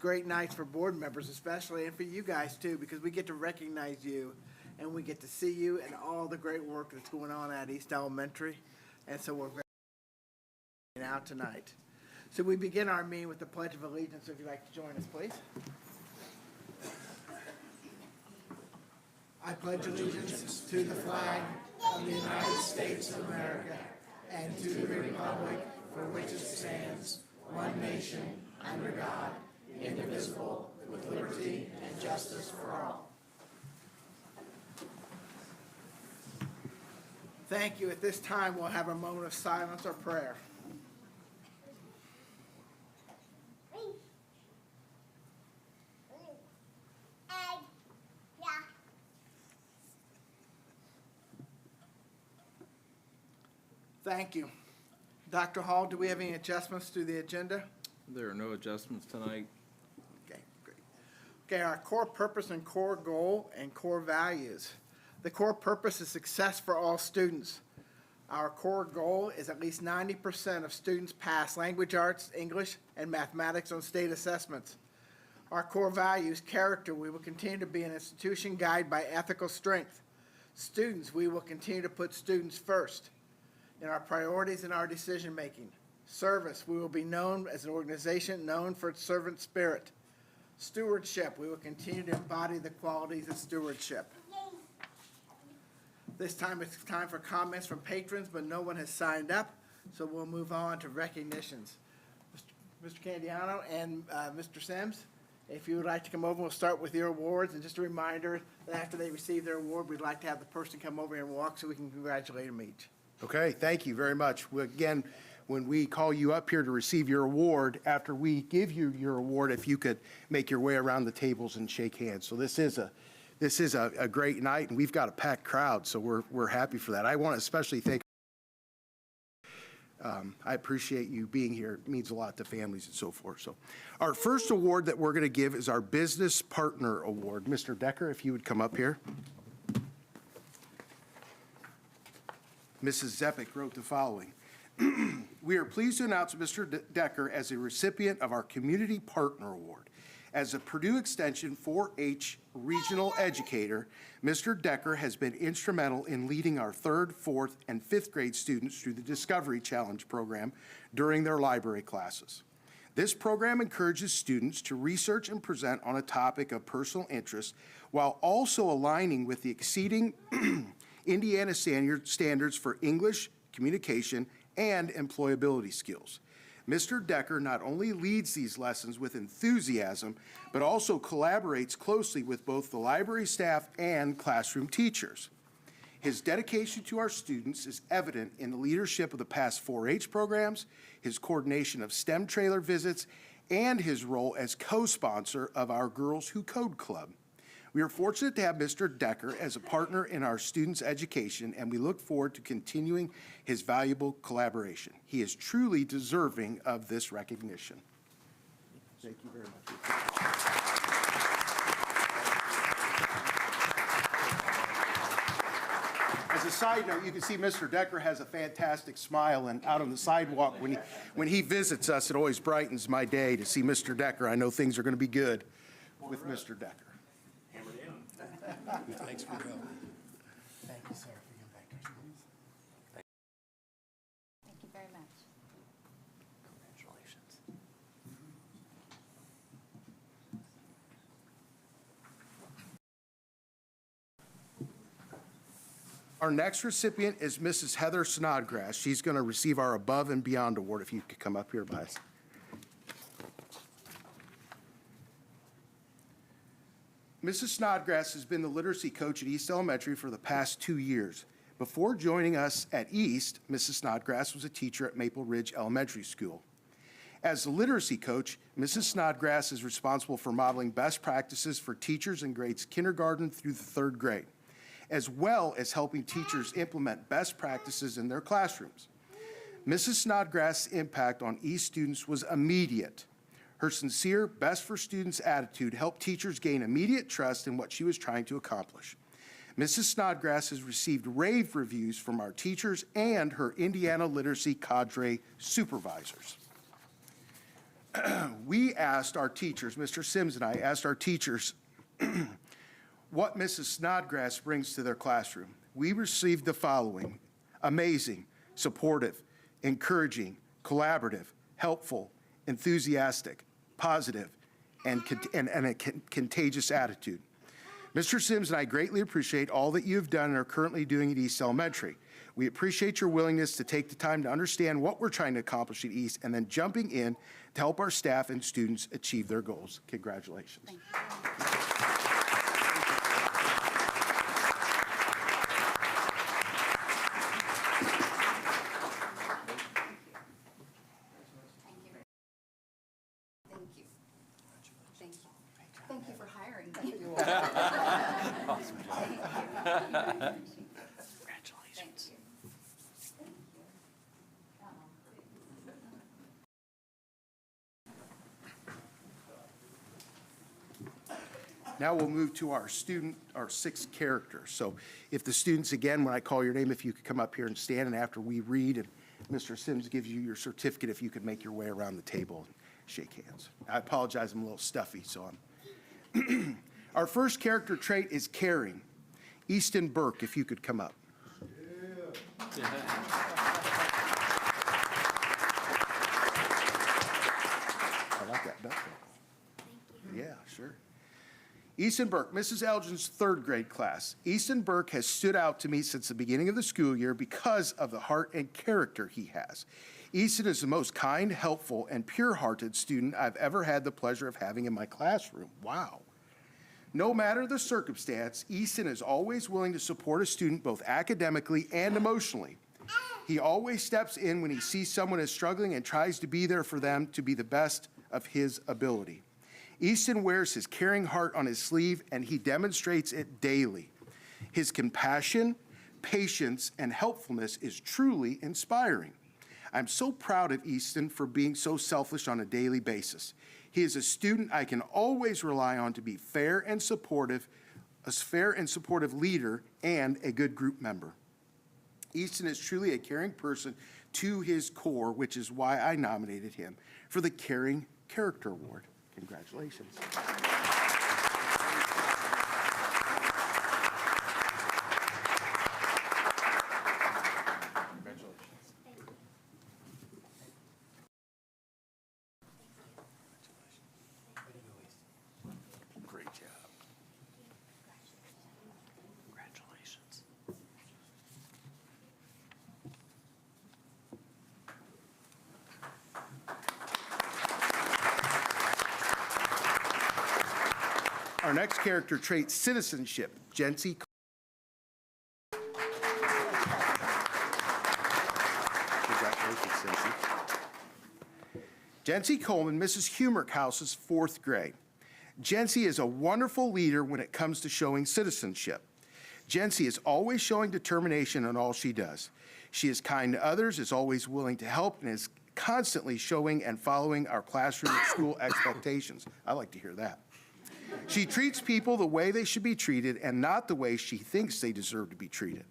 great nights for board members especially, and for you guys too, because we get to recognize you and we get to see you and all the great work that's going on at East Elementary. And so we're very out tonight. So we begin our meeting with the Pledge of Allegiance. So if you'd like to join us, please. I pledge allegiance to the flag of the United States of America and to the republic for which it stands, one nation, under God, indivisible, with liberty and justice for all. Thank you. At this time, we'll have a moment of silence or prayer. Thank you. Dr. Hall, do we have any adjustments to the agenda? There are no adjustments tonight. Okay, great. Okay, our core purpose and core goal and core values. The core purpose is success for all students. Our core goal is at least 90% of students pass language arts, English, and mathematics on state assessments. Our core values, character, we will continue to be an institution guided by ethical strength. Students, we will continue to put students first in our priorities and our decision making. Service, we will be known as an organization known for its servant spirit. Stewardship, we will continue to embody the qualities of stewardship. This time it's time for comments from patrons, but no one has signed up, so we'll move on to recognitions. Mr. Candiano and Mr. Sims, if you would like to come over, we'll start with your awards. And just a reminder that after they receive their award, we'd like to have the person come over and walk so we can congratulate them each. Okay, thank you very much. Again, when we call you up here to receive your award, after we give you your award, if you could make your way around the tables and shake hands. So this is a great night, and we've got a packed crowd, so we're happy for that. I want to especially thank. I appreciate you being here. It means a lot to families and so forth. So our first award that we're going to give is our Business Partner Award. Mr. Decker, if you would come up here. Mrs. Zepik wrote the following. We are pleased to announce Mr. Decker as a recipient of our Community Partner Award. As a Purdue Extension 4-H regional educator, Mr. Decker has been instrumental in leading our 3rd, 4th, and 5th grade students through the Discovery Challenge program during their library classes. This program encourages students to research and present on a topic of personal interest while also aligning with the exceeding Indiana standards for English, communication, and employability skills. Mr. Decker not only leads these lessons with enthusiasm, but also collaborates closely with both the library staff and classroom teachers. His dedication to our students is evident in the leadership of the past 4-H programs, his coordination of STEM trailer visits, and his role as co-sponsor of our Girls Who Code Club. We are fortunate to have Mr. Decker as a partner in our students' education, and we look forward to continuing his valuable collaboration. He is truly deserving of this recognition. Thank you very much. As a side note, you can see Mr. Decker has a fantastic smile, and out on the sidewalk when he visits us, it always brightens my day to see Mr. Decker. I know things are going to be good with Mr. Decker. Thanks for your help. Thank you, sir, for getting back to our schools. Thank you very much. Congratulations. Our next recipient is Mrs. Heather Snodgrass. She's going to receive our Above and Beyond Award. If you could come up here, Vice. Mrs. Snodgrass has been the literacy coach at East Elementary for the past 2 years. Before joining us at East, Mrs. Snodgrass was a teacher at Maple Ridge Elementary School. As the literacy coach, Mrs. Snodgrass is responsible for modeling best practices for teachers in grades kindergarten through the 3rd grade, as well as helping teachers implement best practices in their classrooms. Mrs. Snodgrass' impact on East students was immediate. Her sincere, best for students attitude helped teachers gain immediate trust in what she was trying to accomplish. Mrs. Snodgrass has received rave reviews from our teachers and her Indiana literacy cadre supervisors. we asked our teachers, Mr. Sims and I asked our teachers what Mrs. Snodgrass brings to their classroom. We received the following: amazing, supportive, encouraging, collaborative, helpful, enthusiastic, positive, and a contagious attitude. Mr. Sims and I greatly appreciate all that you have done and are currently doing at East Elementary. We appreciate your willingness to take the time to understand what we're trying to accomplish at East and then jumping in to help our staff and students achieve their goals. Congratulations. Thank you. Thank you for hiring me. Congratulations. Now we'll move to our sixth character. So if the students, again, when I call your name, if you could come up here and stand, and after we read and Mr. Sims gives you your certificate, if you could make your way around the table and shake hands. I apologize, I'm a little stuffy, so I'm. Our first character trait is caring. Easton Burke, if you could come up. Yeah. I like that belt. Yeah, sure. Easton Burke, Mrs. Elgin's third grade class. Easton Burke has stood out to me since the beginning of the school year because of the heart and character he has. Easton is the most kind, helpful, and pure-hearted student I've ever had the pleasure of having in my classroom. Wow. No matter the circumstance, Easton is always willing to support a student both academically and emotionally. He always steps in when he sees someone is struggling and tries to be there for them to be the best of his ability. Easton wears his caring heart on his sleeve, and he demonstrates it daily. His compassion, patience, and helpfulness is truly inspiring. I'm so proud of Easton for being so selfless on a daily basis. He is a student I can always rely on to be fair and supportive, a fair and supportive leader, and a good group member. Easton is truly a caring person to his core, which is why I nominated him for the Caring Character Award. Congratulations. Great job. Congratulations. Our next character trait, citizenship. Jency. Congratulations, Jency. Jency Coleman, Mrs. Humerkhouse's fourth grade. Jency is a wonderful leader when it comes to showing citizenship. Jency is always showing determination in all she does. She is kind to others, is always willing to help, and is constantly showing and following our classroom and school expectations. I like to hear that. She treats people the way they should be treated and not the way she thinks they deserve to be treated.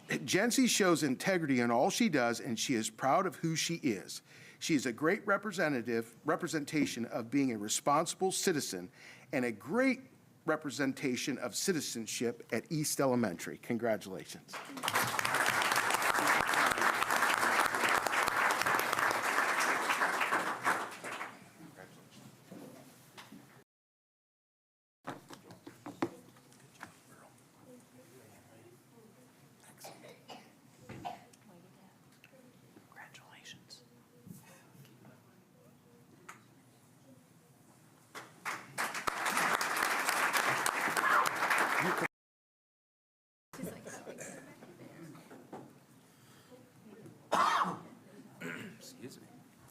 Jency shows integrity in all she does, and she is proud of who she is. She is a great representation of being a responsible citizen and a great representation of citizenship at East Elementary. Congratulations.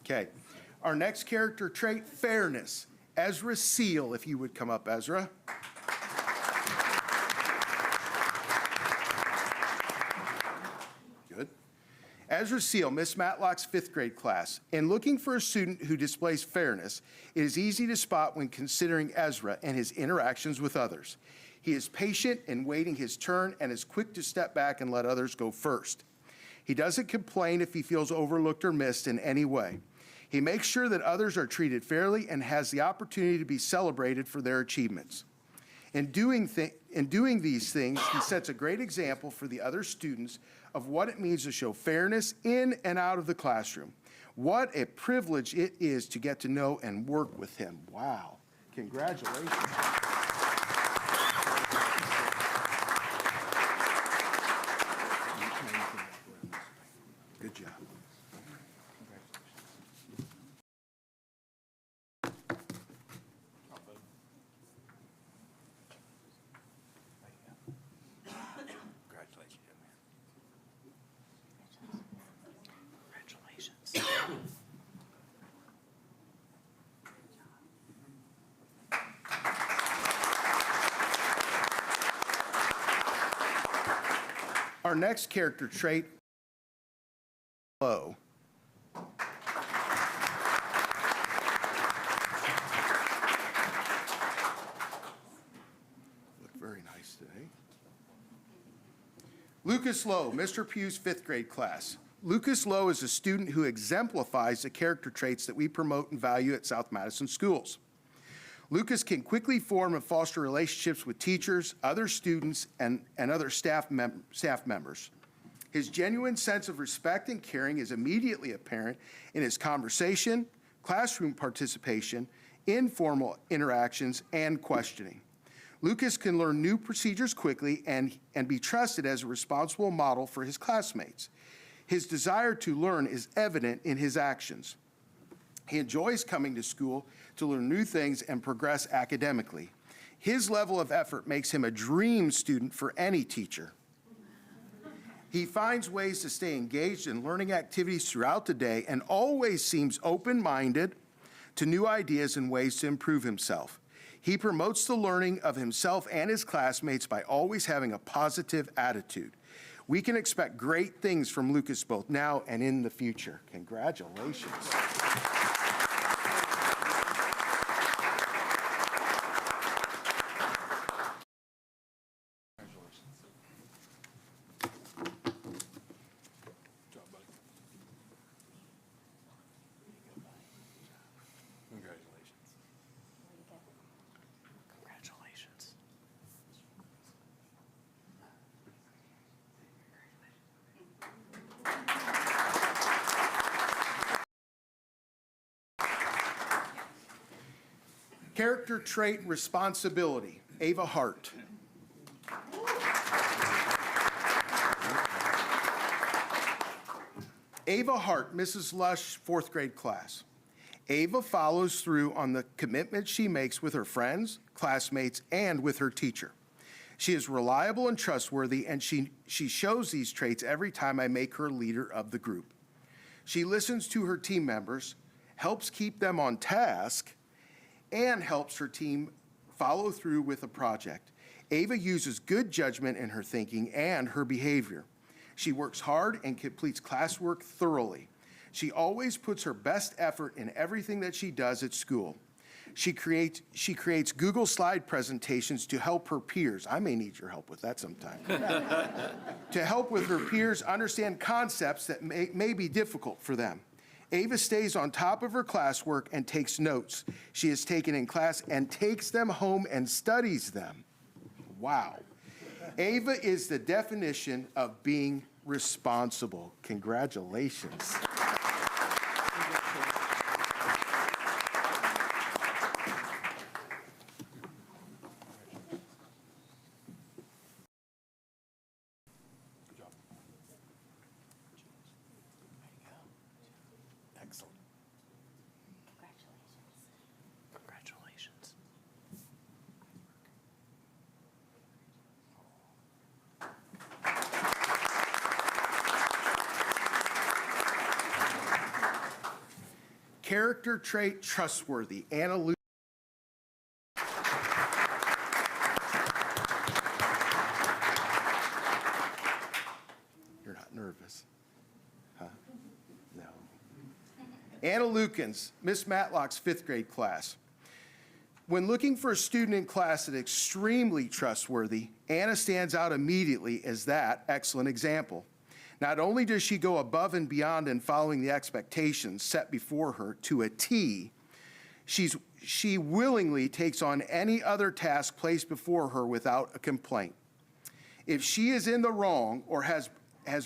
Okay. Our next character trait, fairness. Ezra Seal, if you would come up, Ezra. Good. Ezra Seal, Miss Matlock's fifth grade class. In looking for a student who displays fairness, it is easy to spot when considering Ezra and his interactions with others. He is patient in waiting his turn and is quick to step back and let others go first. He doesn't complain if he feels overlooked or missed in any way. He makes sure that others are treated fairly and has the opportunity to be celebrated for their achievements. In doing these things, he sets a great example for the other students of what it means to show fairness in and out of the classroom. What a privilege it is to get to know and work with him. Wow. Congratulations. Good job. Congratulations, young man. Congratulations. Our next character trait, low. Look very nice today. Lucas Lowe, Mr. Pugh's fifth grade class. Lucas Lowe is a student who exemplifies the character traits that we promote and value at South Madison schools. Lucas can quickly form and foster relationships with teachers, other students, and other staff members. His genuine sense of respect and caring is immediately apparent in his conversation, classroom participation, informal interactions, and questioning. Lucas can learn new procedures quickly and be trusted as a responsible model for his classmates. His desire to learn is evident in his actions. He enjoys coming to school to learn new things and progress academically. His level of effort makes him a dream student for any teacher. He finds ways to stay engaged in learning activities throughout the day and always seems open-minded to new ideas and ways to improve himself. He promotes the learning of himself and his classmates by always having a positive attitude. We can expect great things from Lucas both now and in the future. Congratulations. Congratulations. Character trait responsibility, Ava Hart. Ava Hart, Mrs. Lush, fourth grade class. Ava follows through on the commitment she makes with her friends, classmates, and with her teacher. She is reliable and trustworthy, and she shows these traits every time I make her leader of the group. She listens to her team members, helps keep them on task, and helps her team follow through with a project. Ava uses good judgment in her thinking and her behavior. She works hard and completes classwork thoroughly. She always puts her best effort in everything that she does at school. She creates Google slide presentations to help her peers. I may need your help with that sometime. To help with her peers understand concepts that may be difficult for them. Ava stays on top of her classwork and takes notes she has taken in class and takes them home and studies them. Wow. Ava is the definition of being responsible. Congratulations. Excellent. Congratulations. Character trait trustworthy, Anna Lu. You're not nervous, huh? No. Anna Lukens, Miss Matlock's fifth grade class. When looking for a student in class that's extremely trustworthy, Anna stands out immediately as that excellent example. Not only does she go above and beyond in following the expectations set before her to a T, she willingly takes on any other task placed before her without a complaint. If she is in the wrong or has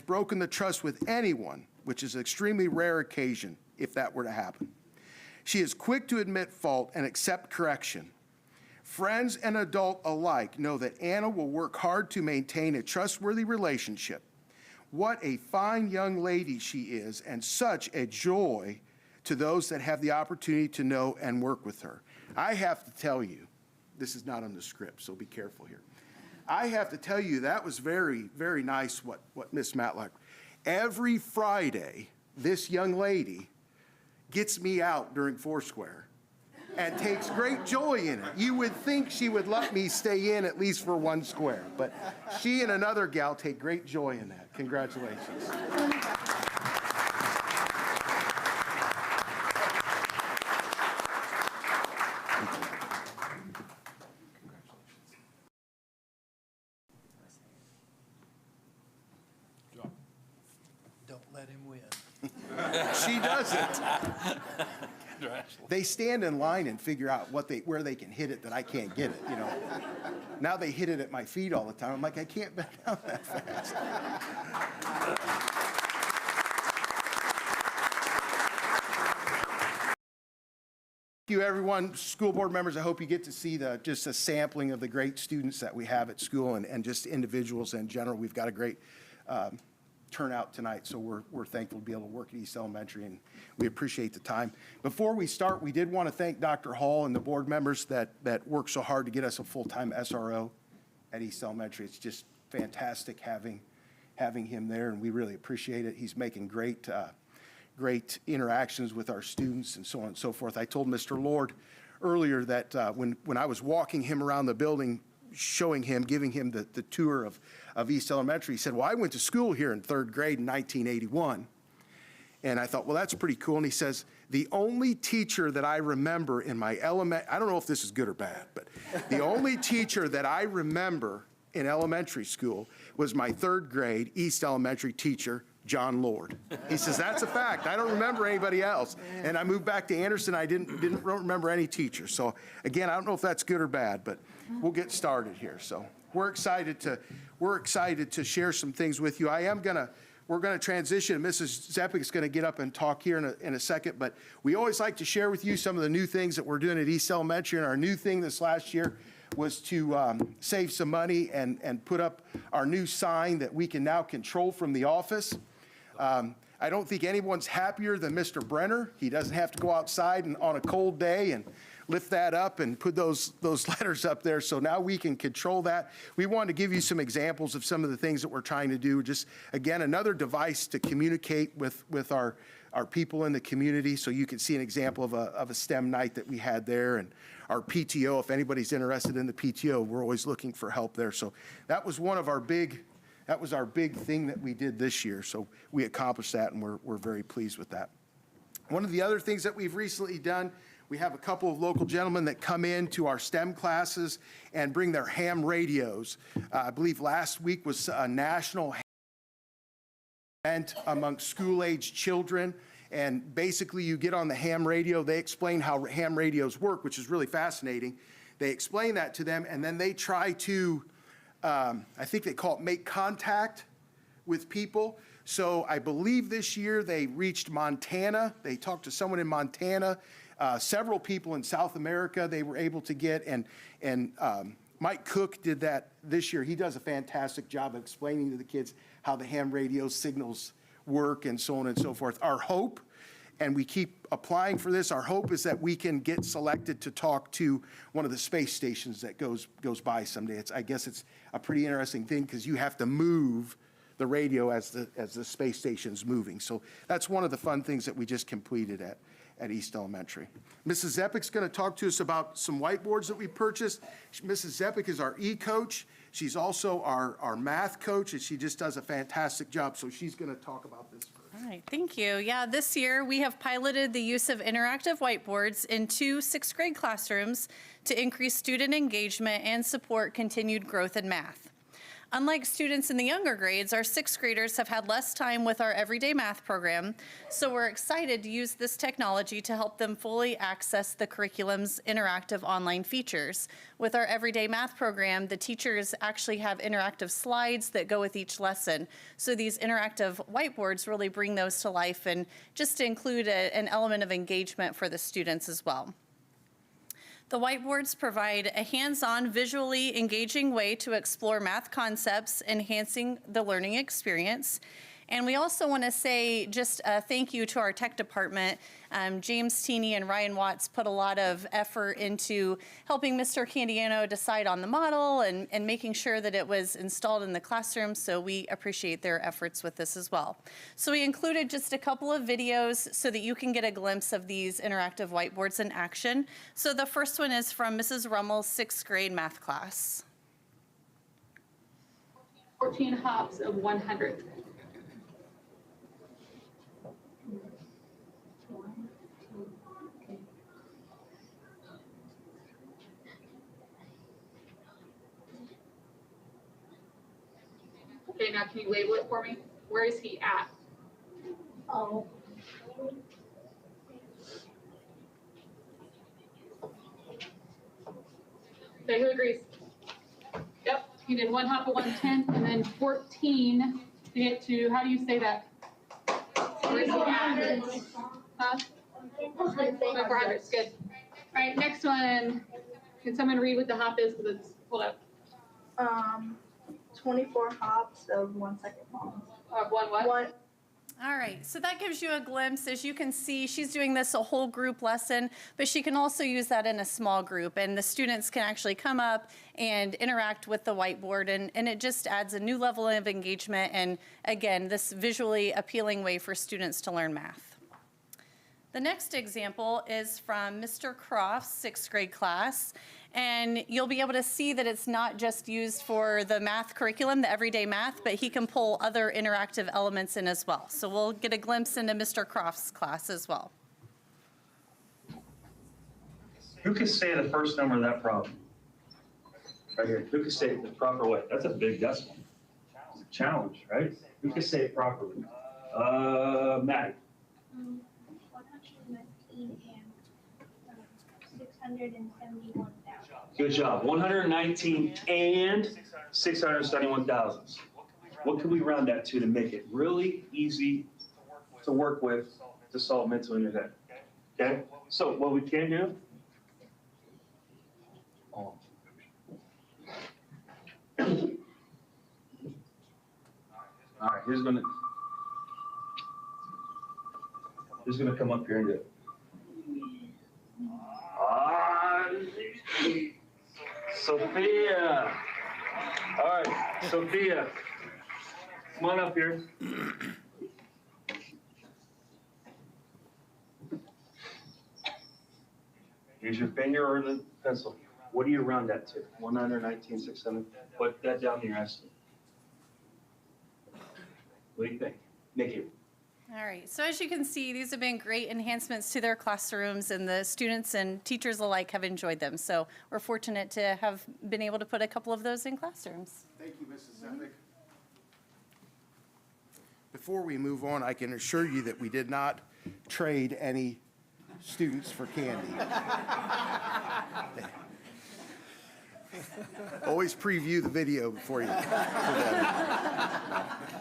broken the trust with anyone, which is an extremely rare occasion if that were to happen, she is quick to admit fault and accept correction. Friends and adult alike know that Anna will work hard to maintain a trustworthy relationship. What a fine young lady she is, and such a joy to those that have the opportunity to know and work with her. I have to tell you, this is not on the script, so be careful here. I have to tell you, that was very, very nice what Miss Matlock. Every Friday, this young lady gets me out during Foursquare and takes great joy in it. You would think she would let me stay in at least for one square, but she and another gal take great joy in that. Congratulations. Don't let him win. She doesn't. They stand in line and figure out where they can hit it that I can't get it, you know. Now they hit it at my feet all the time. I'm like, I can't bend down that fast. Thank you, everyone. School board members, I hope you get to see just a sampling of the great students that we have at school and just individuals in general. We've got a great turnout tonight, so we're thankful to be able to work at East Elementary, and we appreciate the time. Before we start, we did want to thank Dr. Hall and the board members that worked so hard to get us a full-time SRO at East Elementary. It's just fantastic having him there, and we really appreciate it. He's making great interactions with our students and so on and so forth. I told Mr. Lord earlier that when I was walking him around the building, showing him, giving him the tour of East Elementary, he said, well, I went to school here in third grade in 1981. And I thought, well, that's pretty cool. And he says, the only teacher that I remember in my I don't know if this is good or bad, but the only teacher that I remember in elementary school was my third grade East Elementary teacher, John Lord. He says, that's a fact. I don't remember anybody else. And I moved back to Anderson. I didn't remember any teachers. So again, I don't know if that's good or bad, but we'll get started here. So we're excited to share some things with you. We're gonna transition. Mrs. Zeppik is gonna get up and talk here in a second, but we always like to share with you some of the new things that we're doing at East Elementary. And our new thing this last year was to save some money and put up our new sign that we can now control from the office. I don't think anyone's happier than Mr. Brenner. He doesn't have to go outside on a cold day and lift that up and put those letters up there. So now we can control that. We wanted to give you some examples of some of the things that we're trying to do. Just, again, another device to communicate with our people in the community. So you can see an example of a STEM night that we had there. And our PTO, if anybody's interested in the PTO, we're always looking for help there. So that was our big thing that we did this year. So we accomplished that, and we're very pleased with that. One of the other things that we've recently done, we have a couple of local gentlemen that come in to our STEM classes and bring their ham radios. I believe last week was a national event amongst school-age children. And basically, you get on the ham radio. They explain how ham radios work, which is really fascinating. They explain that to them, and then they try to, I think they call it make contact with people. So I believe this year they reached Montana. They talked to someone in Montana. Several people in South America they were able to get, and Mike Cook did that this year. He does a fantastic job of explaining to the kids how the ham radio signals work and so on and so forth. Our hope, and we keep applying for this, our hope is that we can get selected to talk to one of the space stations that goes by someday. I guess it's a pretty interesting thing because you have to move the radio as the space station's moving. So that's one of the fun things that we just completed at East Elementary. Mrs. Zeppik's going to talk to us about some whiteboards that we purchased. Mrs. Zeppik is our e-coach. She's also our math coach, and she just does a fantastic job. So she's going to talk about this first. All right, thank you. Yeah, this year we have piloted the use of interactive whiteboards in 2 sixth grade classrooms to increase student engagement and support continued growth in math. Unlike students in the younger grades, our sixth graders have had less time with our everyday math program, so we're excited to use this technology to help them fully access the curriculum's interactive online features. With our everyday math program, the teachers actually have interactive slides that go with each lesson. So these interactive whiteboards really bring those to life and just to include an element of engagement for the students as well. The whiteboards provide a hands-on, visually engaging way to explore math concepts, enhancing the learning experience. And we also want to say just a thank you to our tech department. James Teeney and Ryan Watts put a lot of effort into helping Mr. Candiano decide on the model and making sure that it was installed in the classroom, so we appreciate their efforts with this as well. So we included just a couple of videos so that you can get a glimpse of these interactive whiteboards in action. So the first one is from Mrs. Rummel's sixth grade math class. 14 hops of 100. Okay, now can you label it for me? Where is he at? Oh. Okay, who agrees? Yep, he did 1 hop of 110 and then 14 to get to, how do you say that? Where is he at? Huh? 400, good. All right, next one. Can someone read what the hop is? Because it's pulled up. 24 hops of 1 second pause. One what? One. All right, so that gives you a glimpse. As you can see, she's doing this a whole group lesson, but she can also use that in a small group, and the students can actually come up and interact with the whiteboard, and it just adds a new level of engagement and, again, this visually appealing way for students to learn math. The next example is from Mr. Croft's sixth grade class, and you'll be able to see that it's not just used for the math curriculum, the everyday math, but he can pull other interactive elements in as well. So we'll get a glimpse into Mr. Croft's class as well. Who can say the first number of that problem? Right here. Who can say it the proper way? That's a big decimal. It's a challenge, right? Who can say it properly? Maddie. 119 and 671,000. Good job. 119 and 671,000. What can we round that to make it really easy to work with to solve mental in your head? Okay? So what we can do. All right, who's gonna come up here and do it? Sophia. All right, Sophia, come on up here. Use your finger or the pencil. What do you round that to? 119, 600. Put that down in your estimate. What do you think? Nikki. All right, so as you can see, these have been great enhancements to their classrooms, and the students and teachers alike have enjoyed them. So we're fortunate to have been able to put a couple of those in classrooms. Thank you, Mrs. Zepick. Before we move on, I can assure you that we did not trade any students for candy. Always preview the video before you.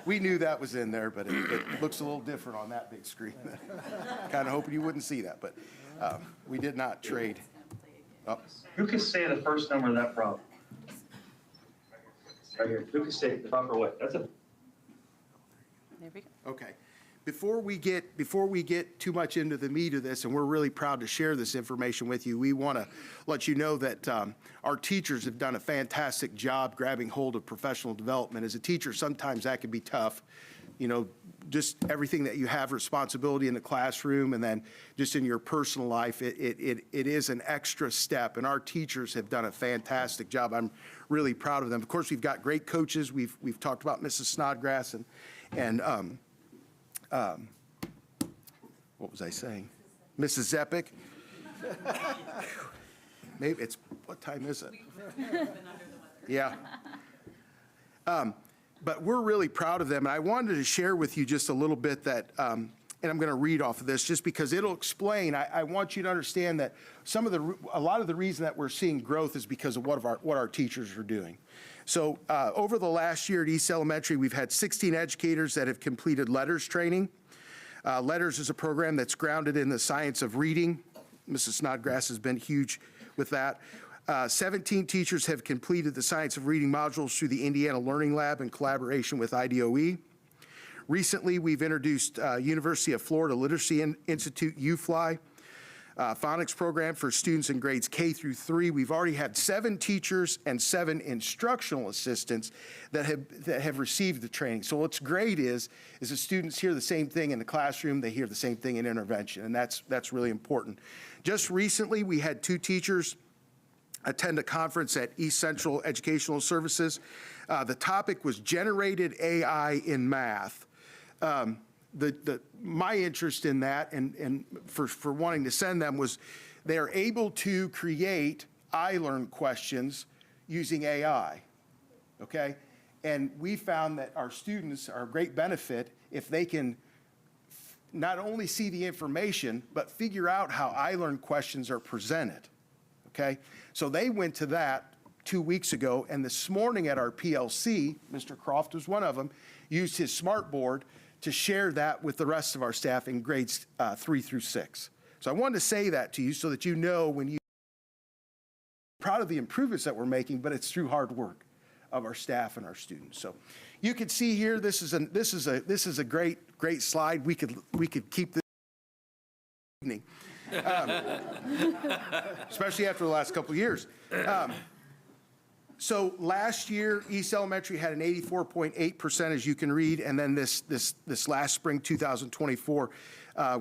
We knew that was in there, but it looks a little different on that big screen. Kind of hoping you wouldn't see that, but we did not trade. Oh. Who can say the first number of that problem? Right here. Who can say it the proper way? That's a. There we go. Okay. Before we get too much into the meat of this, and we're really proud to share this information with you, we want to let you know that our teachers have done a fantastic job grabbing hold of professional development. As a teacher, sometimes that can be tough. You know, just everything that you have responsibility in the classroom and then just in your personal life, it is an extra step, and our teachers have done a fantastic job. I'm really proud of them. Of course, we've got great coaches. We've talked about Mrs. Snodgrass and what was I saying? Mrs. Zepick. Maybe it's, what time is it? Yeah. But we're really proud of them. And I wanted to share with you just a little bit that, and I'm going to read off of this just because it'll explain. I want you to understand that a lot of the reason that we're seeing growth is because of what our teachers are doing. So over the last year at East Elementary, we've had 16 educators that have completed LETTERS training. LETTERS is a program that's grounded in the science of reading. Mrs. Snodgrass has been huge with that. 17 teachers have completed the science of reading modules through the Indiana Learning Lab in collaboration with IDOE. Recently, we've introduced University of Florida Literacy Institute UFly phonics program for students in grades K through 3. We've already had 7 teachers and 7 instructional assistants that have received the training. So what's great is the students hear the same thing in the classroom, they hear the same thing in intervention, and that's really important. Just recently, we had 2 teachers attend a conference at East Central Educational Services. The topic was generated AI in math. My interest in that and for wanting to send them was they are able to create iLearn questions using AI, okay? And we found that our students are a great benefit if they can not only see the information, but figure out how iLearn questions are presented, okay? So they went to that 2 weeks ago, and this morning at our PLC, Mr. Croft was one of them, used his smartboard to share that with the rest of our staff in grades 3 through 6. So I wanted to say that to you so that you know when you're proud of the improvements that we're making, but it's through hard work of our staff and our students. So you can see here, this is a great slide. We could keep this evening, especially after the last couple of years. So last year, East Elementary had an 84.8%, as you can read, and then this last spring, 2024,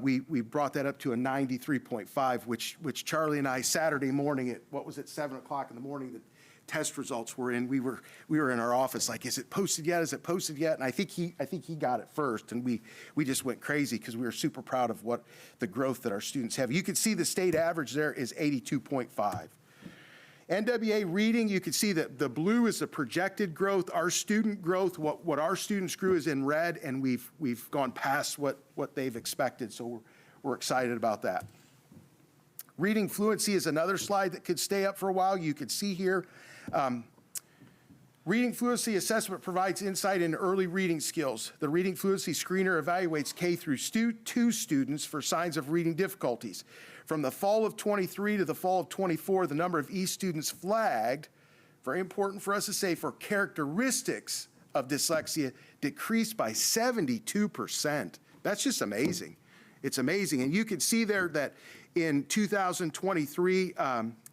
we brought that up to a 93.5, which Charlie and I, Saturday morning at, 7 o'clock in the morning, the test results were in. We were in our office like, is it posted yet? Is it posted yet? And I think he got it first, and we just went crazy because we were super proud of what the growth that our students have. You can see the state average there is 82.5. NWA reading, you can see that the blue is the projected growth. Our student growth, what our students grew is in red, and we've gone past what they've expected, so we're excited about that. Reading fluency is another slide that could stay up for a while. You can see here, reading fluency assessment provides insight into early reading skills. The reading fluency screener evaluates K through 2 students for signs of reading difficulties. From the fall of 23 to the fall of 24, the number of East students flagged, very important for us to say, for characteristics of dyslexia decreased by 72%. That's just amazing. It's amazing. And you can see there that in 2023,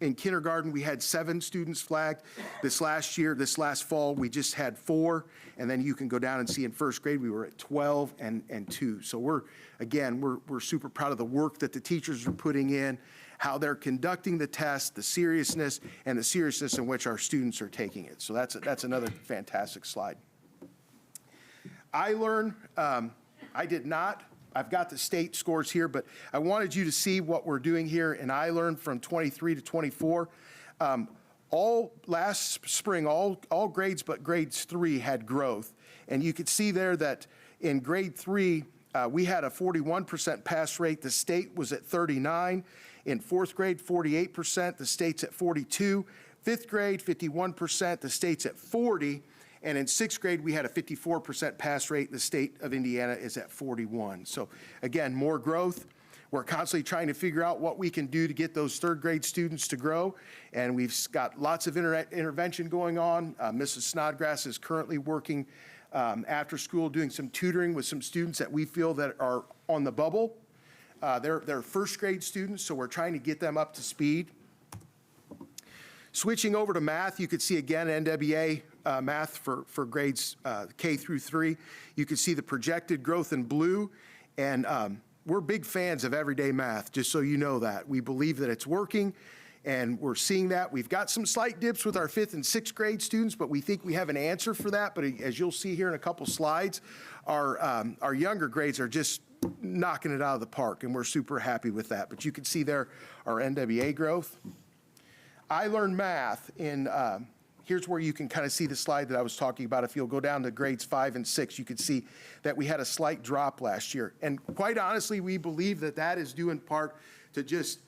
in kindergarten, we had 7 students flagged. This last fall, we just had 4. And then you can go down and see in first grade, we were at 12 and 2. So we're super proud of the work that the teachers are putting in, how they're conducting the test, the seriousness in which our students are taking it. So that's another fantastic slide. iLearn, I've got the state scores here, but I wanted you to see what we're doing here in iLearn from 23 to 24. Last spring, all grades but grades 3 had growth. And you could see there that in grade 3, we had a 41% pass rate. The state was at 39. In 4th grade, 48%. The state's at 42. 5th grade, 51%. The state's at 40. And in 6th grade, we had a 54% pass rate. The state of Indiana is at 41. So again, more growth. We're constantly trying to figure out what we can do to get those 3rd grade students to grow. And we've got lots of intervention going on. Mrs. Snodgrass is currently working after school, doing some tutoring with some students that we feel that are on the bubble. They're 1st grade students, so we're trying to get them up to speed. Switching over to math, you could see again NWA math for grades K through 3. You can see the projected growth in blue, and we're big fans of everyday math, just so you know that. We believe that it's working, and we're seeing that. We've got some slight dips with our 5th and 6th grade students, but we think we have an answer for that. But as you'll see here in a couple slides, our younger grades are just knocking it out of the park, and we're super happy with that. But you can see there our NWA growth. iLearn Math in Here's where you can kind of see the slide that I was talking about. If you'll go down to grades 5 and 6, you can see that we had a slight drop last year. And quite honestly, we believe that that is due in part to just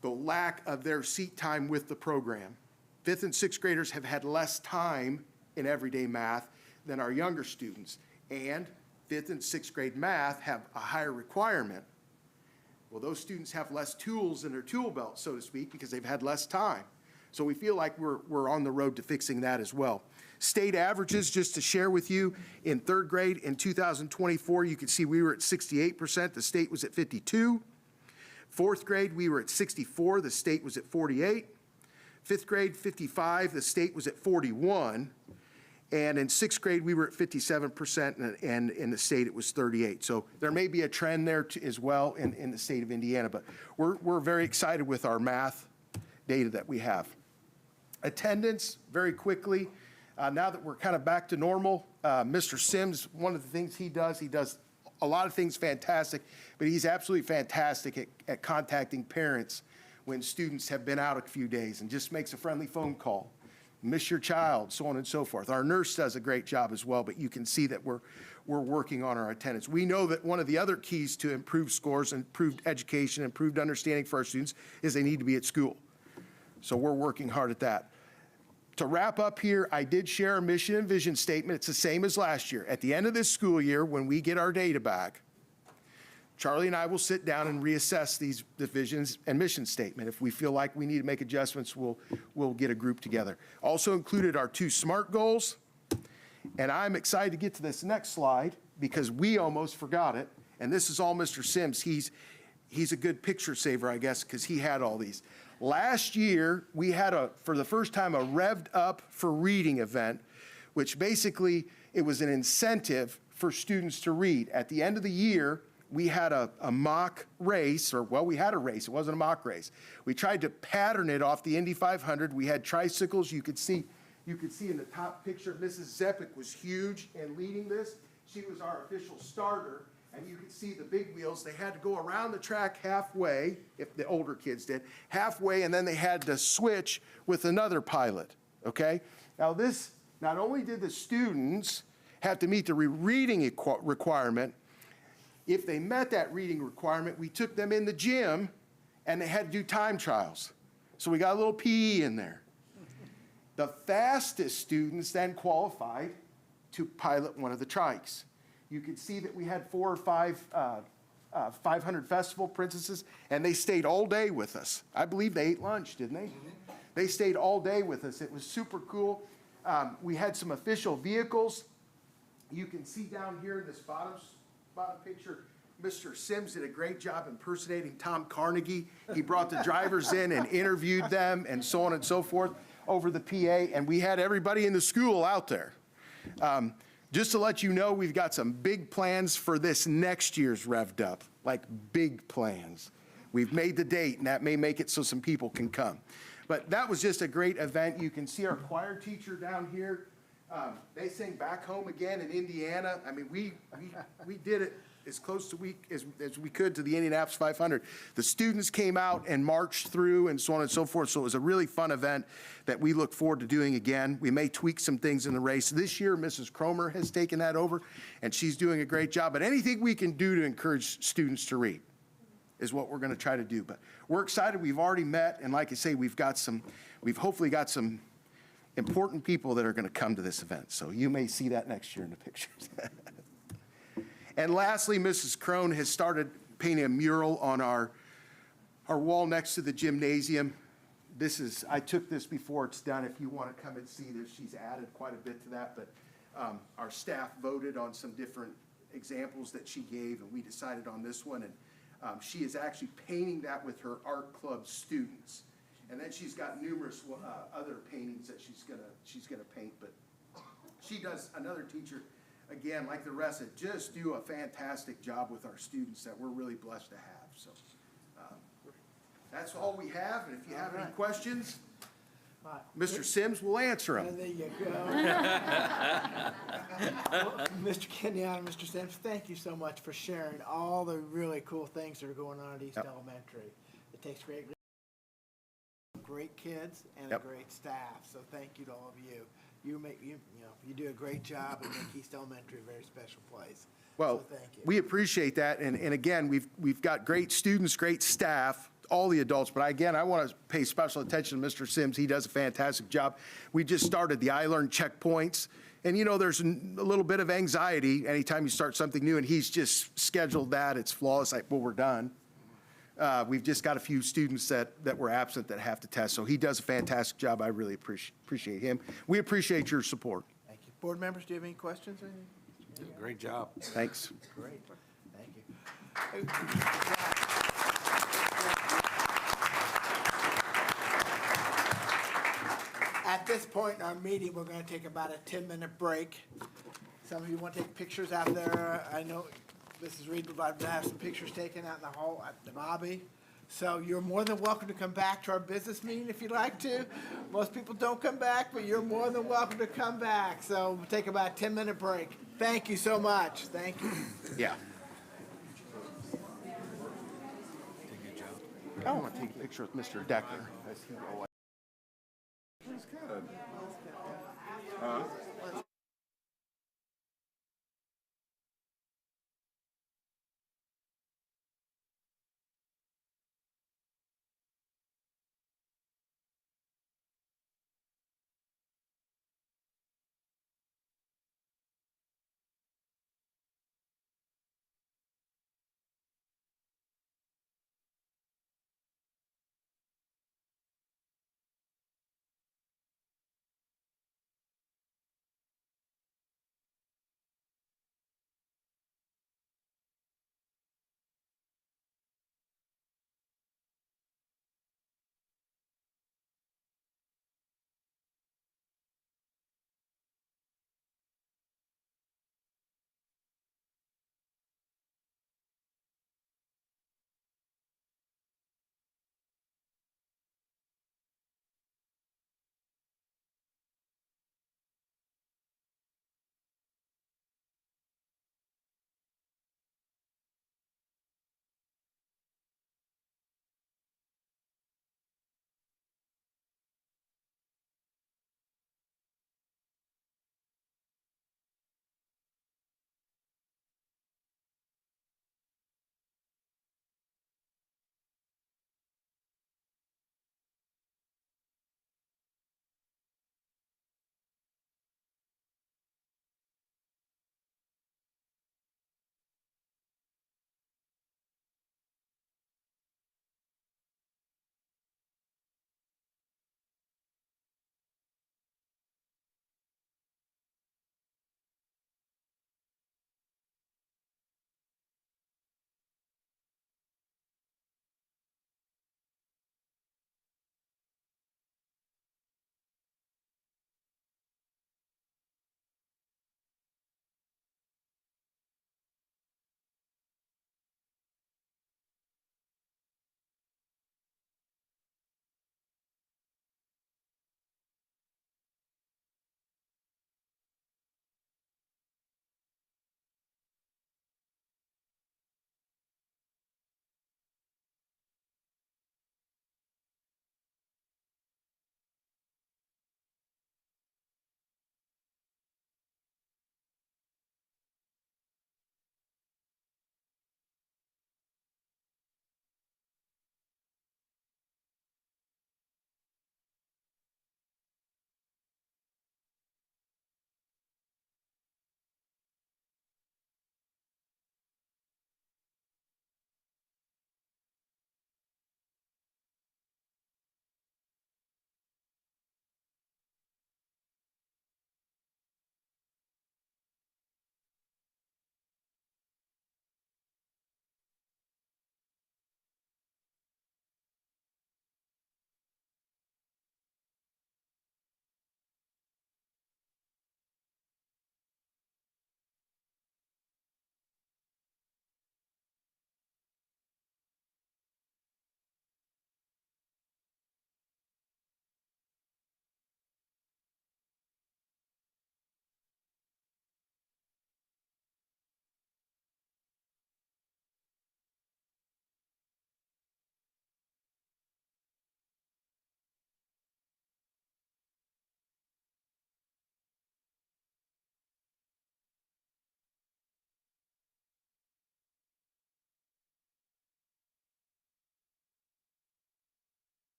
the lack of their seat time with the program. 5th and 6th graders have had less time in everyday math than our younger students. And 5th and 6th grade math have a higher requirement. Well, those students have less tools in their tool belt, so to speak, because they've had less time. So we feel like we're on the road to fixing that as well. State averages, just to share with you, in 3rd grade in 2024, you can see we were at 68%, the state was at 52. 4th grade, we were at 64, the state was at 48. 5th grade, 55, the state was at 41. And in 6th grade, we were at 57%, and in the state, it was 38. So there may be a trend there as well in the state of Indiana, but we're very excited with our math data that we have. Attendance, very quickly, now that we're kind of back to normal, Mr. Sims, one of the things he does a lot of things fantastic, but he's absolutely fantastic at contacting parents when students have been out a few days and just makes a friendly phone call. Miss your child, so on and so forth. Our nurse does a great job as well, but you can see that we're working on our attendance. We know that one of the other keys to improved scores, improved education, improved understanding for our students is they need to be at school. So we're working hard at that. To wrap up here, I did share our mission and vision statement. It's the same as last year. At the end of this school year, when we get our data back, Charlie and I will sit down and reassess the visions and mission statement. If we feel like we need to make adjustments, we'll get a group together. Also included our 2 SMART goals. And I'm excited to get to this next slide because we almost forgot it. And this is all Mr. Sims. He's a good picture saver, I guess, because he had all these. Last year, we had, for the first time, a Revved Up for Reading event, which basically, it was an incentive for students to read. At the end of the year, we had a mock race, we had a race. It wasn't a mock race. We tried to pattern it off the Indy 500. We had tricycles. You could see in the top picture, Mrs. Zepic was huge in leading this. She was our official starter. And you can see the big wheels. They had to go around the track halfway, if the older kids did, halfway, and then they had to switch with another pilot, okay? Now this, not only did the students have to meet the reading requirement, if they met that reading requirement, we took them in the gym and they had to do time trials. So we got a little PE in there. The fastest students then qualified to pilot one of the trikes. You can see that we had 4 or 5 500 festival princesses, and they stayed all day with us. I believe they ate lunch, didn't they? Mm-hmm. They stayed all day with us. It was super cool. We had some official vehicles. You can see down here in this bottom picture, Mr. Sims did a great job impersonating Tom Carnegie. He brought the drivers in and interviewed them and so on and so forth over the PA, and we had everybody in the school out there. Just to let you know, we've got some big plans for this next year's Revved Up, like big plans. We've made the date, and that may make it so some people can come. But that was just a great event. You can see our choir teacher down here. They sing Back Home Again in Indiana. I mean, we did it as close to as we could to the Indianapolis 500. The students came out and marched through and so on and so forth. So it was a really fun event that we look forward to doing again. We may tweak some things in the race. This year, Mrs. Cromer has taken that over, and she's doing a great job. But anything we can do to encourage students to read is what we're going to try to do. But we're excited. We've already met, and like I say, we've hopefully got some important people that are going to come to this event. So you may see that next year in the pictures. And lastly, Mrs. Crone has started painting a mural on our wall next to the gymnasium. I took this before it's done. If you want to come and see this, she's added quite a bit to that. But our staff voted on some different examples that she gave, and we decided on this one. And she is actually painting that with her art club students. And then she's got numerous other paintings that she's gonna paint. But she does, another teacher, again, like the rest, that just do a fantastic job with our students that we're really blessed to have. So that's all we have. And if you have any questions, Mr. Sims will answer them. There you go. Mr. Kenyon and Mr. Sims, thank you so much for sharing all the really cool things that are going on at East Elementary. It takes great great kids and a Yep. great staff, so thank you to all of you. You do a great job and make East Elementary a very special place. Well, So thank you. we appreciate that, and again, we've got great students, great staff, all the adults, but again, I want to pay special attention to Mr. Sims. He does a fantastic job. We just started the iLearn checkpoints, and there's a little bit of anxiety anytime you start something new, and he's just scheduled that. It's flawless, like, well, we're done. We've just got a few students that were absent that have to test, so he does a fantastic job. I really appreciate him. We appreciate your support. Thank you. Board members, do you have any questions or anything? Great job. Thanks. Great, thank you. At this point in our meeting, we're going to take about a 10-minute break. Some of you want to take pictures out there. I know Mrs. Reed would like to have some pictures taken out in the hall, at the lobby. So you're more than welcome to come back to our business meeting if you'd like to. Most people don't come back, but you're more than welcome to come back. So we'll take about a 10-minute break. Thank you so much. Thank you. Yeah. I want to take a picture with Mr. Decker.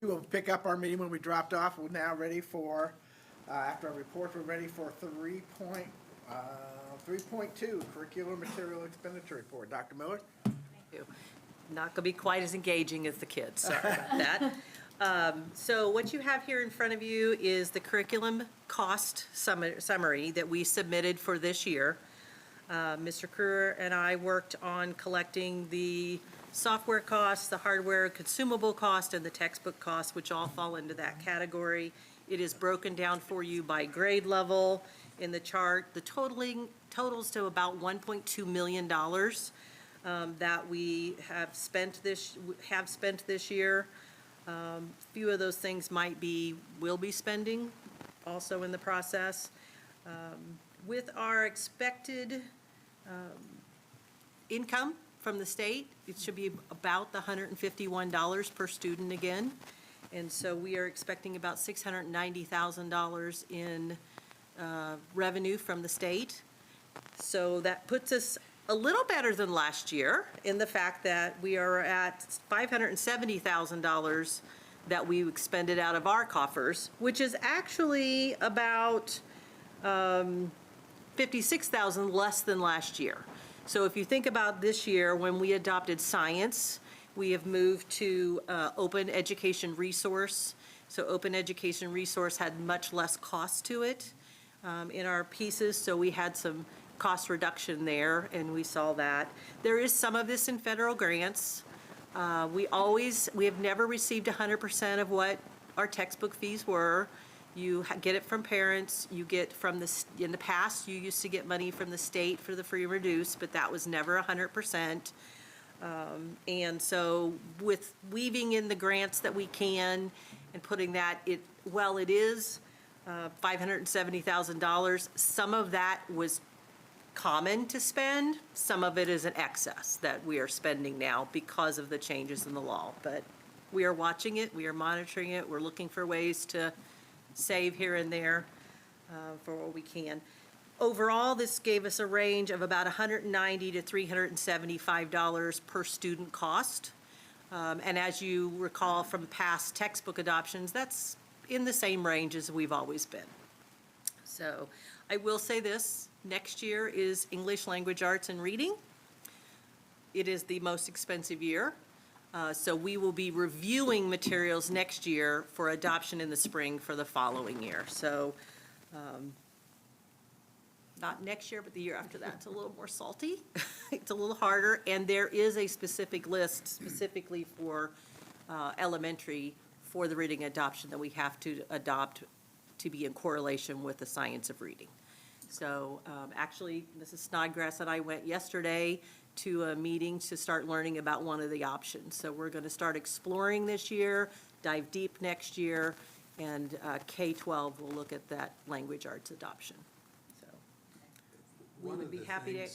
We will pick up our meeting when we dropped off. We're now ready for, after our report, we're ready for 3.2, curricular material expenditure report. Dr. Miller? Not going to be quite as engaging as the kids, sorry about that. So what you have here in front of you is the curriculum cost summary that we submitted for this year. Mr. Kruger and I worked on collecting the software costs, the hardware consumable cost, and the textbook costs, which all fall into that category. It is broken down for you by grade level in the chart. The totals to about $1.2 million that we have spent this year. Few of those things will be spending also in the process. With our expected income from the state, it should be about the $151 per student again. And so we are expecting about $690,000 in revenue from the state. So that puts us a little better than last year in the fact that we are at $570,000 that we expended out of our coffers, which is actually about $56,000 less than last year. So if you think about this year, when we adopted science, we have moved to open education resource. So open education resource had much less cost to it in our pieces, so we had some cost reduction there, and we saw that. There is some of this in federal grants. We have never received 100% of what our textbook fees were. You get it from parents, you get from in the past, you used to get money from the state for the free and reduced, but that was never 100%. And so with weaving in the grants that we can and putting that, it is $570,000. Some of that was common to spend, some of it is an excess that we are spending now because of the changes in the law. But we are watching it, we are monitoring it, we're looking for ways to save here and there for what we can. Overall, this gave us a range of about $190 to $375 per student cost. And as you recall from past textbook adoptions, that's in the same range as we've always been. So I will say this, next year is English, Language Arts, and Reading. It is the most expensive year. So we will be reviewing materials next year for adoption in the spring for the following year. So not next year, but the year after that. It's a little more salty. It's a little harder. And there is a specific list specifically for elementary for the reading adoption that we have to adopt to be in correlation with the science of reading. So actually, Mrs. Snodgrass and I went yesterday to a meeting to start learning about one of the options. So we're going to start exploring this year, dive deep next year, and K-12 will look at that language arts adoption. So we would be happy to.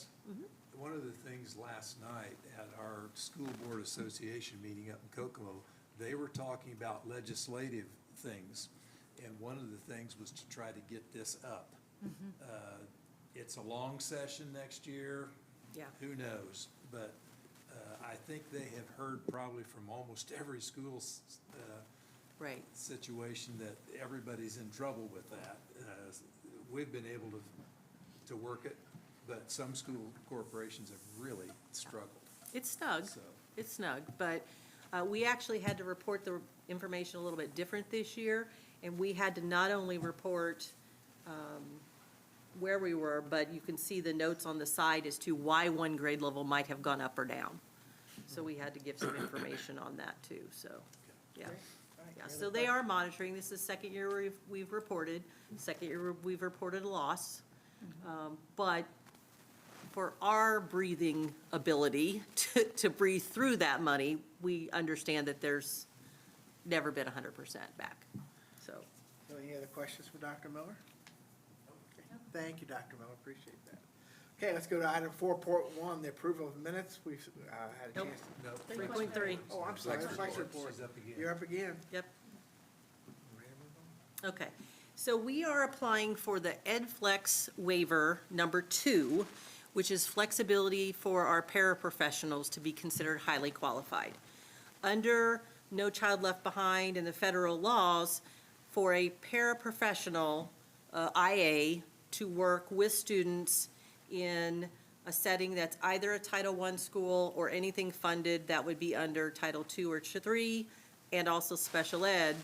One of the things last night at our school board association meeting up in Kokomo, they were talking about legislative things, and one of the things was to try to get this up. It's a long session next year. Yeah. Who knows? But I think they have heard probably from almost every school Right. situation that everybody's in trouble with that. We've been able to work it, but some school corporations have really struggled. It's snug. So. It's snug, but we actually had to report the information a little bit different this year, and we had to not only report where we were, but you can see the notes on the side as to why one grade level might have gone up or down. So we had to give some information on that too, so, yeah. Yeah, so they are monitoring. This is the second year we've reported. Second year we've reported a loss. But for our breathing ability to breathe through that money, we understand that there's never been 100% back, so. So any other questions for Dr. Miller? Okay. Thank you, Dr. Miller, appreciate that. Okay, let's go to item 4.1, the approval of minutes. We've had a Nope. chance. No. 3.3. Oh, I'm sorry, flex report. She's up again. You're up again. Yep. Okay, so we are applying for the EdFlex waiver number 2, which is flexibility for our paraprofessionals to be considered highly qualified. Under No Child Left Behind and the federal laws for a paraprofessional, IA, to work with students in a setting that's either a Title I school or anything funded that would be under Title II or III, and also special ed.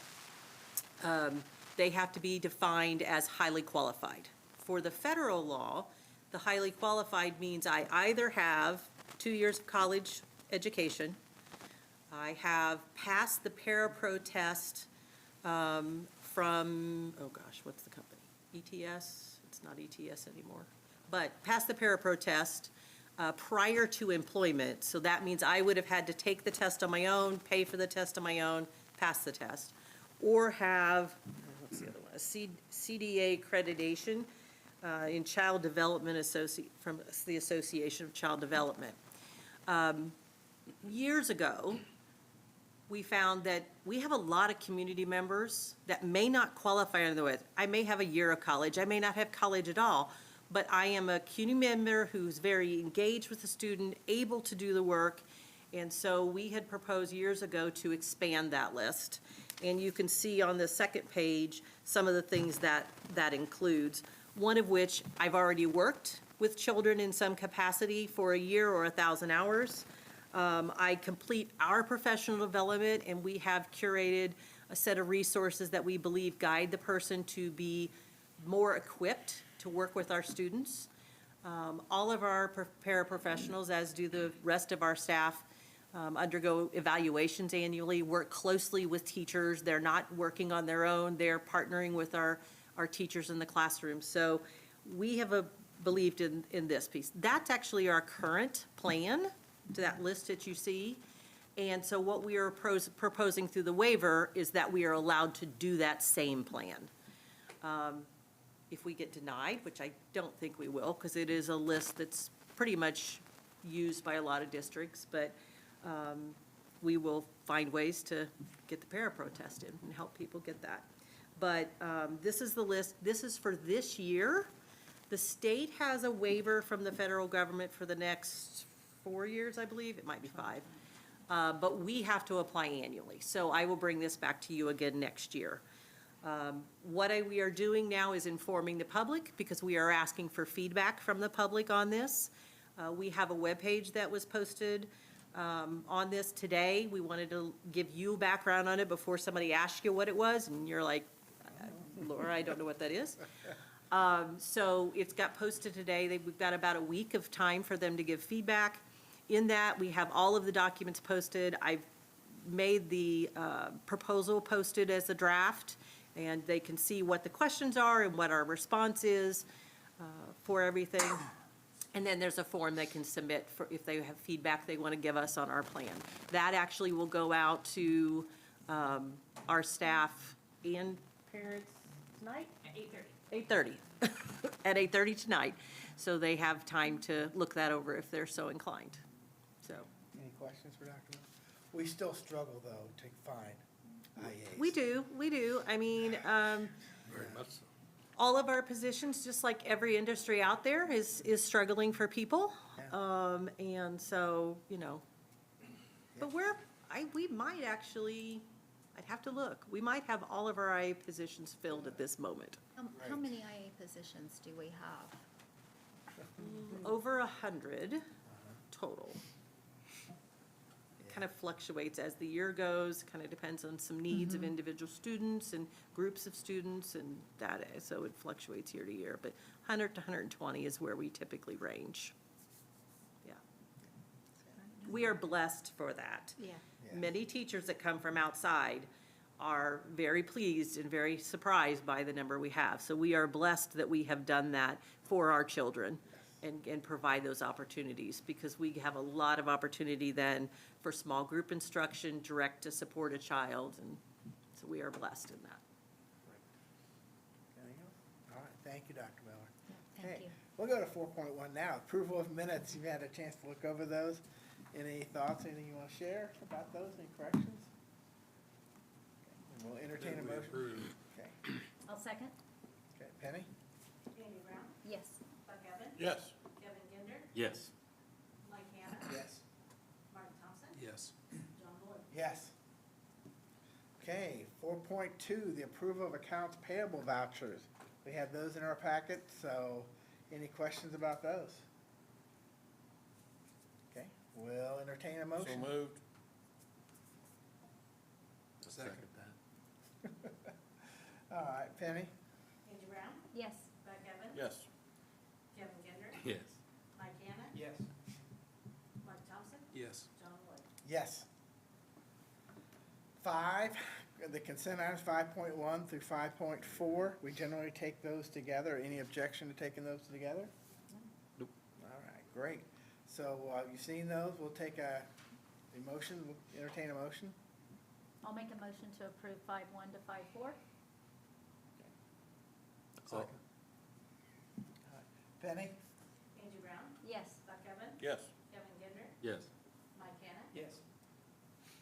They have to be defined as highly qualified. For the federal law, the highly qualified means I either have 2 years of college education, I have passed the parapro test from, oh gosh, what's the company? ETS? It's not ETS anymore. But passed the parapro test prior to employment. So that means I would have had to take the test on my own, pay for the test on my own, pass the test. Or have, what's the other one? A CDA accreditation in child development from the Association of Child Development. Years ago, we found that we have a lot of community members that may not qualify under the way. I may have a year of college, I may not have college at all, but I am a community member who's very engaged with the student, able to do the work, and so we had proposed years ago to expand that list. And you can see on the second page some of the things that includes, one of which I've already worked with children in some capacity for a year or 1,000 hours. I complete our professional development, and we have curated a set of resources that we believe guide the person to be more equipped to work with our students. All of our paraprofessionals, as do the rest of our staff, undergo evaluations annually, work closely with teachers. They're not working on their own. They're partnering with our teachers in the classroom. So we have believed in this piece. That's actually our current plan, to that list that you see. And so what we are proposing through the waiver is that we are allowed to do that same plan. If we get denied, which I don't think we will, because it is a list that's pretty much used by a lot of districts, but we will find ways to get the parapro test in and help people get that. But this is the list. This is for this year. The state has a waiver from the federal government for the next 4 years, I believe. It might be 5. But we have to apply annually. So I will bring this back to you again next year. What we are doing now is informing the public, because we are asking for feedback from the public on this. We have a webpage that was posted on this today. We wanted to give you background on it before somebody asked you what it was, and you're like, Laura, I don't know what that is. So it's got posted today. We've got about a week of time for them to give feedback. In that, we have all of the documents posted. I've made the proposal posted as a draft, and they can see what the questions are and what our response is for everything. And then there's a form they can submit for if they have feedback they want to give us on our plan. That actually will go out to our staff and parents tonight? 8:30. 8:30. At 8:30 tonight. So they have time to look that over if they're so inclined. So. Any questions for Dr. Miller? We still struggle, though, to find IAs. We do. I mean, Very much so. all of our positions, just like every industry out there, is struggling for people. And so, but we might actually, I'd have to look. We might have all of our IA positions filled at this moment. How many IA positions do we have? Over 100 total. It kind of fluctuates as the year goes, kind of depends on some needs of individual students and groups of students and data, so it fluctuates year to year, but 100 to 120 is where we typically range. Yeah. We are blessed for that. Yeah. Many teachers that come from outside are very pleased and very surprised by the number we have. So we are blessed that we have done that for our children and provide those opportunities, because we have a lot of opportunity then for small group instruction, direct to support a child, and so we are blessed in that. Anything else? All right, thank you, Dr. Miller. Thank Okay, you. we'll go to 4.1 now. Approval of minutes. You've had a chance to look over those. Any thoughts, anything you want to share about those? Any corrections? Okay, we'll entertain a Move we motion. approve. Okay, I'll second. okay, Penny? Jamie Brown, Yes. Buck Evans, Yes. Kevin Ginder, Yes. Mike Hannah, Yes. Martin Thompson, Yes. John Boyd. Yes. Okay, 4.2, the approval of accounts payable vouchers. We have those in our packet, so any questions about those? Okay, we'll entertain a So motion. moved. Second. All right, Penny? Angie Brown? Yes. Bud Evans? Yes. Kevin Kendrick? Yes. Mike Hanna? Yes. Mark Thompson? Yes. John Wood? Yes. 5, the consent items 5.1 through 5.4, we generally take those together. Any objection to taking those together? Nope. All right, great. So you've seen those, we'll take a motion, we'll entertain a motion. I'll make a motion to approve 5.1 to 5.4. Second. Penny? Angie Brown? Yes. Buck Evans? Yes. Kevin Kendrick? Yes. Mike Hanna? Yes.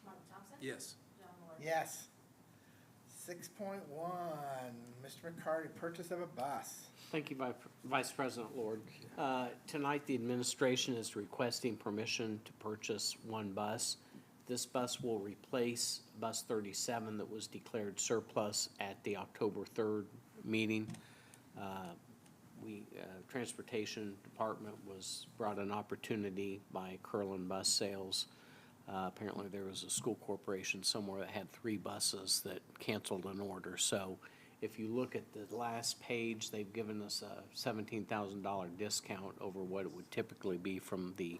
Mark Thompson? Yes. John Wood? Yes. 6.1, Mr. McCarty, purchase of a bus. Thank you, Vice President Lord. Tonight, the administration is requesting permission to purchase one bus. This bus will replace Bus 37 that was declared surplus at the October 3rd meeting. Transportation Department was brought an opportunity by Curlin Bus Sales. Apparently, there was a school corporation somewhere that had 3 buses that canceled an order. So if you look at the last page, they've given us a $17,000 discount over what it would typically be from the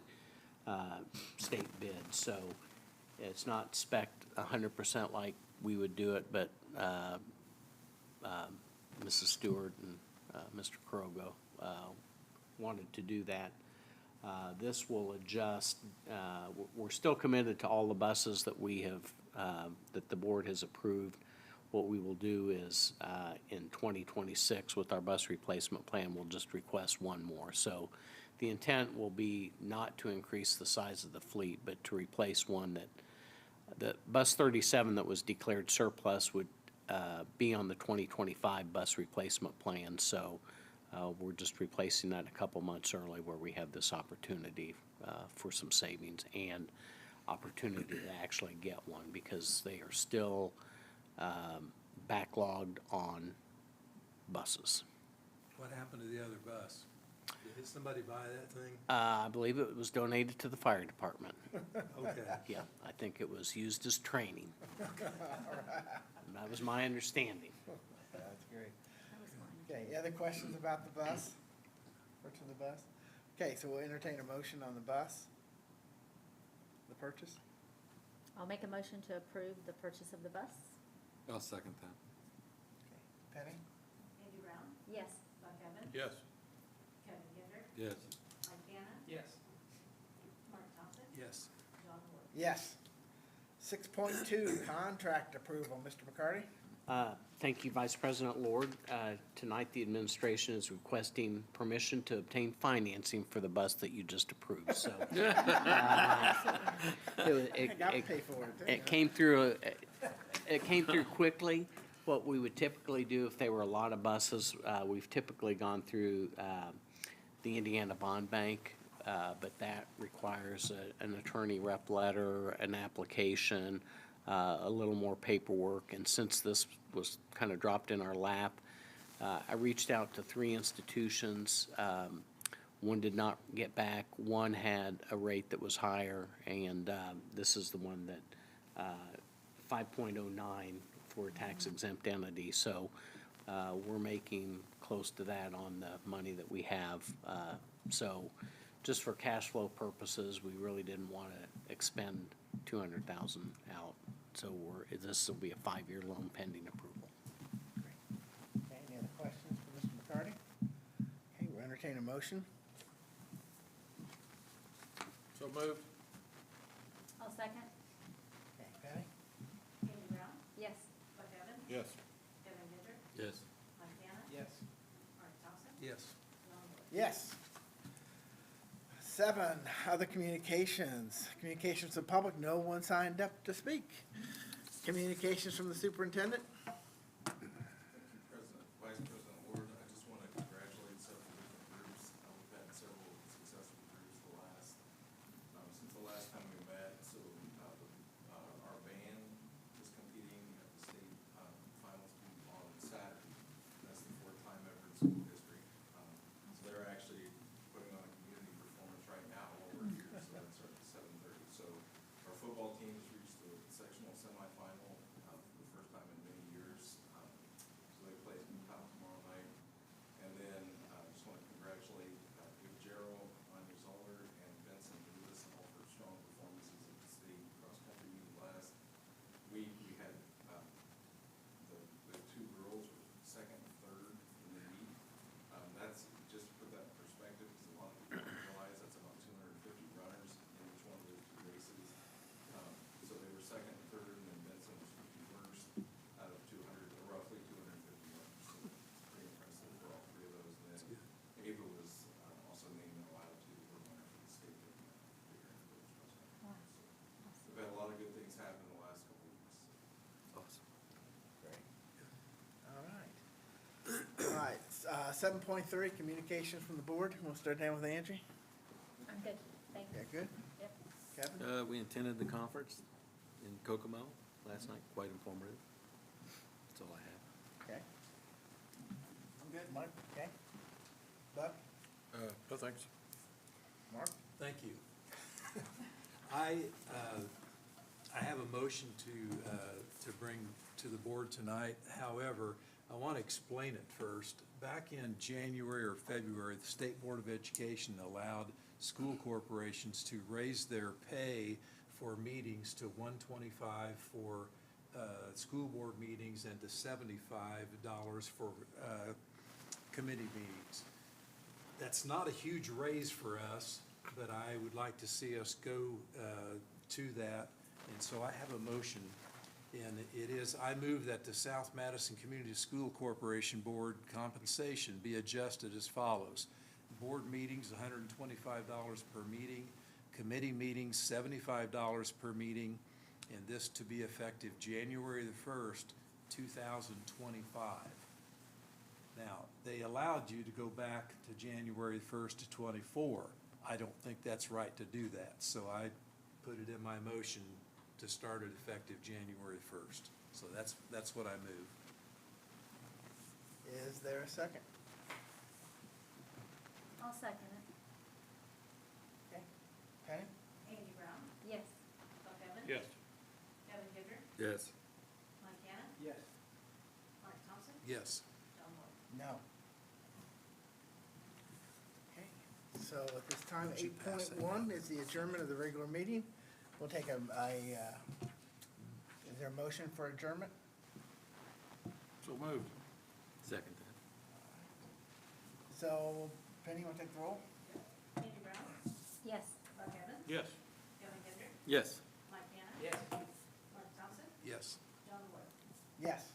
state bid. So it's not spec'd 100% like we would do it, but Mrs. Stewart and Mr. Kurogo wanted to do that. This will adjust, we're still committed to all the buses that we have, that the board has approved. What we will do is, in 2026, with our bus replacement plan, we'll just request one more. So the intent will be not to increase the size of the fleet, but to replace one that, the Bus 37 that was declared surplus would be on the 2025 bus replacement plan. So we're just replacing that a couple months early where we have this opportunity for some savings and opportunity to actually get one because they are still backlogged on buses. What happened to the other bus? Did somebody buy that thing? I believe it was donated to the fire department. Okay. Yeah, I think it was used as training. That was my understanding. That's great. Okay, any other questions about the bus? Purchase of the bus? Okay, so we'll entertain a motion on the bus, the purchase. I'll make a motion to approve the purchase of the bus. I'll second that. Okay, Penny? Angie Brown? Yes. Buck Evans? Yes. Kevin Kendrick? Yes. Mike Hanna? Yes. Mark Thompson? Yes. John Wood? Yes. 6.2, contract approval. Mr. McCarty? Thank you, Vice President Lord. Tonight, the administration is requesting permission to obtain financing for the bus that you just approved. So I got to pay for it. it came through. It came through quickly. What we would typically do if there were a lot of buses, we've typically gone through the Indiana Bond Bank, but that requires an attorney rep letter, an application, a little more paperwork. And since this was kind of dropped in our lap, I reached out to 3 institutions. One did not get back. One had a rate that was higher, and this is the one that 5.09 for a tax exempt entity. So we're making close to that on the money that we have. So just for cash flow purposes, we really didn't want to expend $200,000 out. So this will be a 5-year loan pending approval. Okay, any other questions for Mr. McCarty? Okay, we'll entertain a motion. So moved. I'll second. Okay, Penny? Angie Brown? Yes. Buck Evans? Yes. Kevin Kendrick? Yes. Mike Hanna? Yes. Mark Thompson? Yes. John Wood? Yes. 7, other communications. Communications to the public, no one signed up to speak. Communications from the superintendent? President, Vice President Ward, I just want to congratulate several different groups. We've had several successful groups since the last time we met. So our band is competing at the 7.3, communications from the board. We'll start down with Angie. I'm good, thanks. Yeah, good? Yep. Kevin? We attended the conference in Kokomo last night, quite informative. That's all I have. Okay. I'm good. Mike? Okay. Buck? No thanks. Mark? Thank you. I have a motion to bring to the board tonight. However, I want to explain it first. Back in January or February, the State Board of Education allowed school corporations to raise their pay for meetings to $125 for school board meetings and to $75 for committee meetings. That's not a huge raise for us, but I would like to see us go to that. And so I have a motion, and it is, I move that the South Madison Community School Corporation Board compensation be adjusted as follows. Board meetings, $125 per meeting, committee meetings, $75 per meeting, and this to be effective January the 1st, 2025. Now, they allowed you to go back to January 1st to 24. I don't think that's right to do that, so I put it in my motion to start it effective January 1st. So that's what I move. Is there a second? I'll second it. Okay. Penny? Angie Brown? Yes. Buck Evans? Yes. Kevin Kendrick? Yes. Mike Hannah? Yes. Mark Thompson? Yes. John Moore? No. Okay, so at this time, Would you pass that? 8.1 is the adjournment of the regular meeting. We'll take is there a motion for adjournment? So moved. Second that. So, Penny, you want to take the roll? Angie Brown? Yes. Buck Evans? Yes. Kevin Kendrick? Yes. Mike Hannah? Yes. Mark Thompson? Yes. John Moore? Yes.